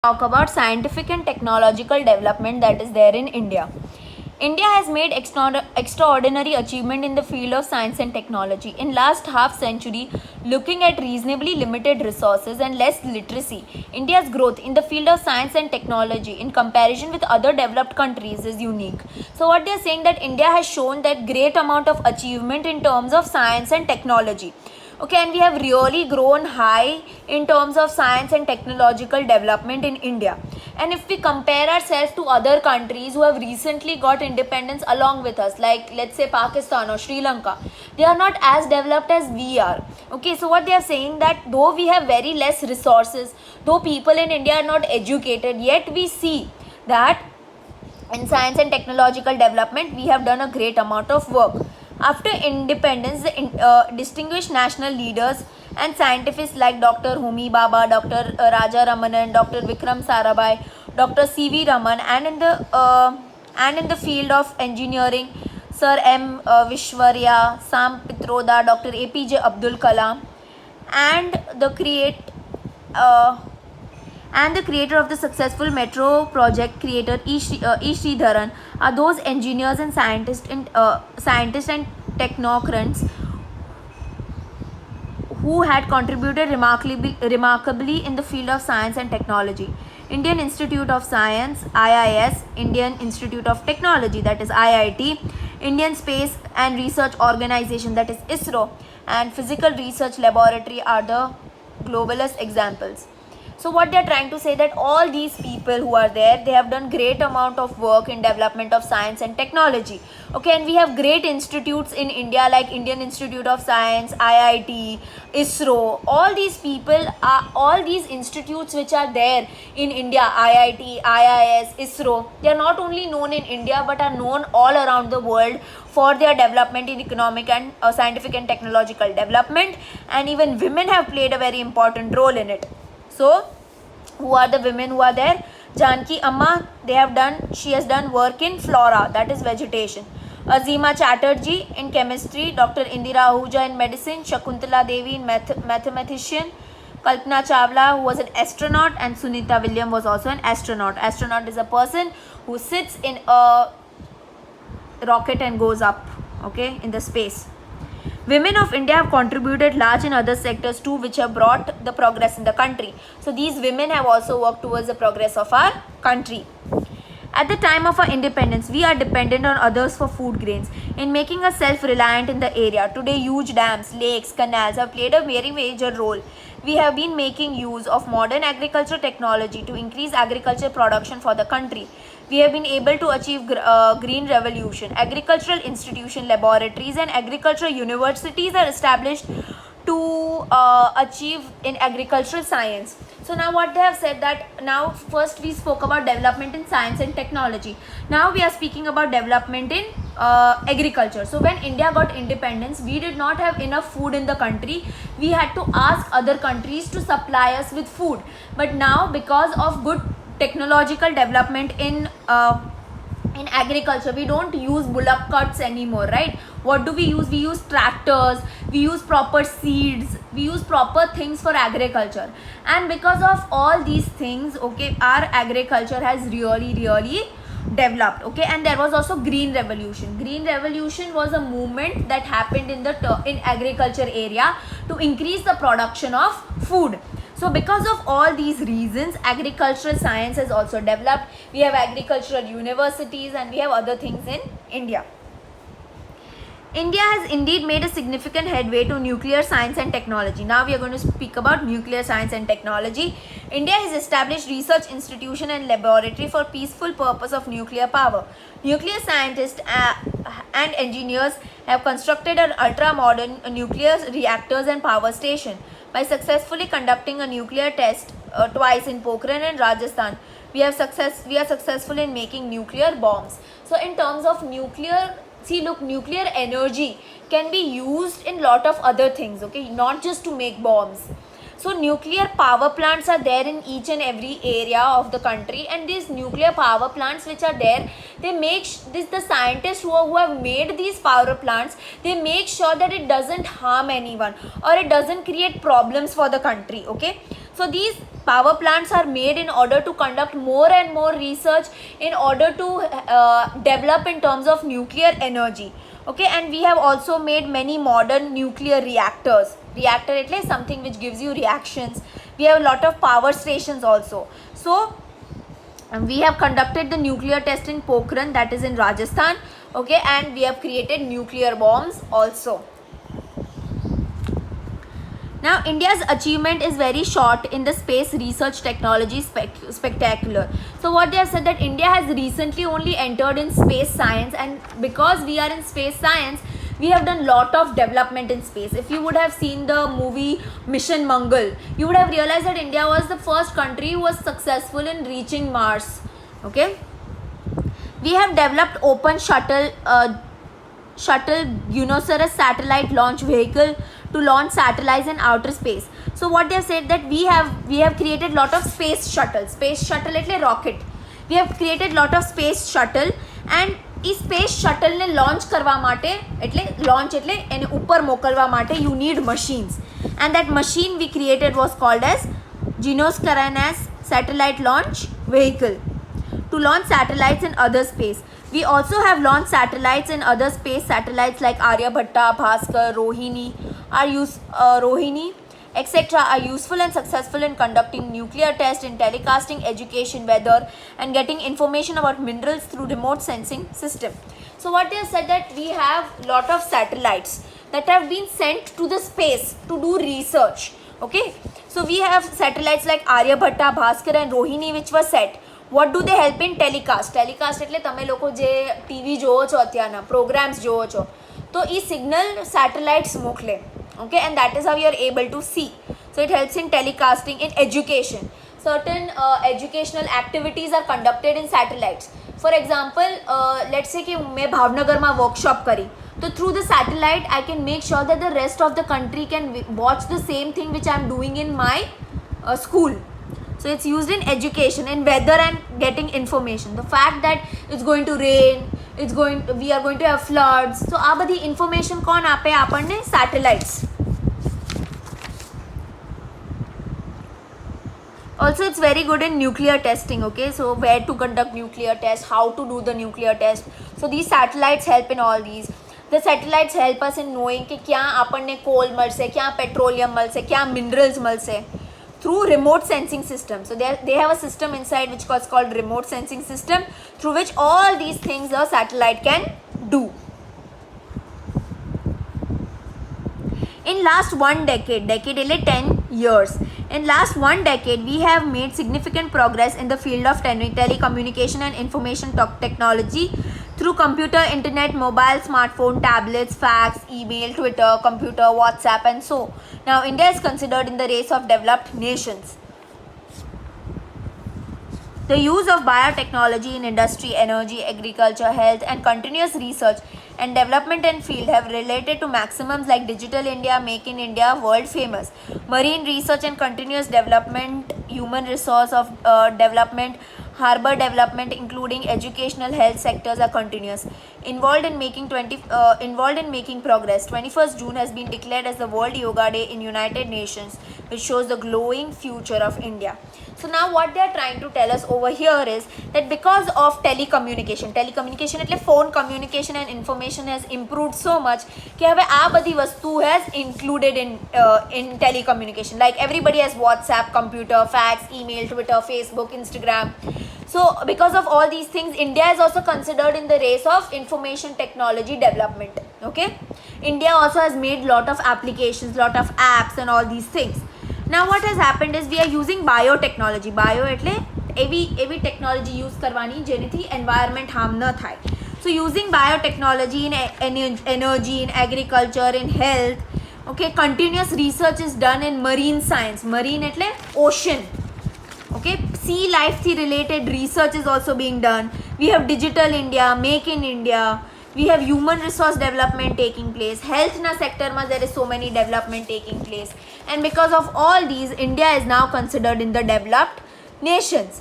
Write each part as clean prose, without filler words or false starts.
talk about scientific and technological development that is there in India. India has made extraordinary achievement in the field of science and technology. In last half century, looking at reasonably limited resources and less literacy, India's growth in the field of science and technology in comparison with other developed countries is unique. So what they are saying that India has shown that great amount of achievement in terms of science and technology. Okay, and we have really grown high in terms of science and technological development in India. And if we compare ourselves to other countries who have recently got independence along with us, like let's say Pakistan or Sri Lanka, they are not as developed as we are. Okay, so what they are saying that though we have very less resources, though people in India are not educated, yet we see that in science and technological development we have done a great amount of work. After independence, the distinguished national leaders and scientists like Dr. Homi Bhabha, Dr. Raja Ramanan, Dr. Vikram Sarabhai, Dr. C.V. Raman, and in the field of engineering, Sir M. Vishwarya, Sam Pitroda, Dr. APJ Abdul Kalam, and the creator of the successful metro project creator E. Sridharan are those engineers and scientists and technocrats who had contributed remarkably in the field of science and technology. Indian Institute of Science (IIS), Indian Institute of Technology that is IIT, Indian Space and Research Organization that is ISRO, and Physical Research Laboratory are the globalist examples. So what they are trying to say that all these people who are there, they have done great amount of work in development of science and technology. Okay, and we have great institutes in India like Indian Institute of Science, IIT, ISRO. All these institutes which are there in India, IIT, IIS, ISRO, they are not only known in India but are known all around the world for their development in economic and scientific and technological development, and even women have played a very important role in it. So, who are the women who are there? Janki Amma, she has done work in flora, that is vegetation. Azima Chatterjee in chemistry, Dr. Indira Ahuja in medicine, Shakuntala Devi in mathematician, Kalpana Chawla who was an astronaut, and Sunita Williams was also an astronaut. Astronaut is a person who sits in a rocket and goes up, okay, in the space. Women of India have contributed large in other sectors too, which have brought the progress in the country. So these women have also worked towards the progress of our country. At the time of our independence, we are dependent on others for food grains. In making us self-reliant in the area, today huge dams, lakes, canals have played a very major role. We have been making use of modern agriculture technology to increase agriculture production for the country. We have been able to achieve green revolution. Agricultural institution, laboratories and agricultural universities are established to achieve in agricultural science. So now what they have said that now first we spoke about development in science and technology. Now we are speaking about development in agriculture. So when India got independence, we did not have enough food in the country. We had to ask other countries to supply us with food. But now because of good technological development in agriculture, we don't use bullock carts anymore, right? What do we use? We use tractors, we use proper seeds, we use proper things for agriculture. And because of all these things, okay, our agriculture has really developed. Okay, and there was also green revolution. Green revolution was a movement that happened in agriculture area to increase the production of food. So because of all these reasons, agricultural science has also developed. We have agricultural universities and we have other things in India. India has indeed made a significant headway to nuclear science and technology. Now we are going to speak about nuclear science and technology. India has established research institution and laboratory for peaceful purpose of nuclear power. Nuclear scientists and engineers have constructed an ultra-modern nuclear reactors and power station. By successfully conducting a nuclear test twice in Pokhran and Rajasthan, we are successful in making nuclear bombs. So in terms of nuclear, see, look, nuclear energy can be used in lot of other things, okay, not just to make bombs. So nuclear power plants are there in each and every area of the country, and these nuclear power plants which are there, they make the scientists who have made these power plants, they make sure that it doesn't harm anyone or it doesn't create problems for the country. Okay, so these Power plants are made in order to conduct more and more research in order to develop in terms of nuclear energy. Okay, and we have also made many modern nuclear reactors. Reactor એટલે something which gives you reactions. We have a lot of power stations also. So we have conducted the nuclear test in Pokhran, that is in Rajasthan. Okay, and we have created nuclear bombs also. Now, India's achievement is very short in the space research technology spectacular. So what they have said that India has recently only entered in space science, and because we are in space science, we have done lot of development in space. If you would have seen the movie Mission Mangal, you would have realized that India was the first country who was successful in reaching Mars. Okay, we have developed open shuttle Ionoceros satellite launch vehicle to launch satellites in outer space. So what they have said that we have created lot of space shuttle એટલે rocket. We have created lot of space shuttle, and ई space શટલને launch કરવા માટે એટલે એને ઉપર મોકલવા માટે you need machines, and that machine we created was called as Ionoceros satellite launch vehicle to launch satellites in other space. We also have launched satellites in other space. Satellites like Aryabhatta, Bhaskar, Rohini, etc. are useful and successful in conducting nuclear tests, in telecasting education, weather, and getting information about minerals through remote sensing system. So what they have said that we have lot of satellites that have been sent to the space to do research. Okay, so we have satellites like Aryabhatta, Bhaskar, and Rohini which were set. What do they help in telecast? Telecast એટલે તમે લોકો જે TV જોવો છો અત્યારના programs જોવો છો તો એ સિગ્નલ સેટેલાઇટ્સ મોકલે. Okay, and that is how you are able to see. So it helps in telecasting. In education, certain educational activities are conducted in satellites. For example, let's say कि मैं भावनगर में workshop करी, तो through the satellite I can make sure that the rest of the country can watch the same thing which I am doing in my school. So it's used in education, in weather, and getting information. The fact that it's going to rain, we are going to have floods. So આ બધી information કોણ આપે આપણને? Satellites. Also, it's very good in nuclear testing. Okay, so where to conduct nuclear test, how to do the nuclear test. So these satellites help in all these. The satellites help us in knowing कि क्या આપણને coal મળશે, क्या petroleum મળશે, क्या minerals મળશે, through remote sensing system. So they have a system inside which is called remote sensing system, through which all these things a satellite can do. In last one decade એટલે 10 years, in last one decade we have made significant progress in the field of telecommunication and information technology through computer, internet, mobile, smartphone, tablets, fax, email, Twitter, computer, WhatsApp, and so. Now India is considered in the race of developed nations. The use of biotechnology in industry, energy, agriculture, health, and continuous research and development and field have related to maximums like Digital India, Make in India, world famous. Marine research and continuous development, human resource of development, harbor development, including educational, health sectors are continuous. Involved in making progress. 21st June has been declared as the World Yoga Day in United Nations, which shows the glowing future of India. So now what they are trying to tell us over here is that because of telecommunication એટલે phone communication and information has improved so much कि હવે આ બધી વસ્તુ has included in telecommunication. Like everybody has WhatsApp, computer, fax, email, Twitter, Facebook, Instagram. So because of all these things, India is also considered in the race of information technology development. Okay, India also has made lot of applications, lot of apps, and all these things. Now what has happened is we are using biotechnology. Bio એટલે એવી technology use કરવાની જેનાથી environment harm ન થાય. So using biotechnology in energy, in agriculture, in health. Okay, continuous research is done in marine science. Marine એટલે ocean. Okay, sea life thi related research is also being done. We have Digital India, Make in India. We have human resource development taking place. Health na sector ma there is so many development taking place. And because of all these, India is now considered in the developed nations.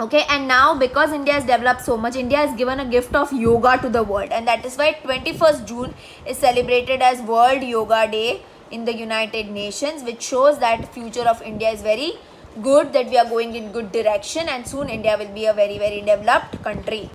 Okay, and now because India has developed so much, India has given a gift of yoga to the world, and that is why 21st June is celebrated as World Yoga Day in the United Nations, which shows that future of India is very good, that we are going in good direction, and soon India will be a very, very developed country.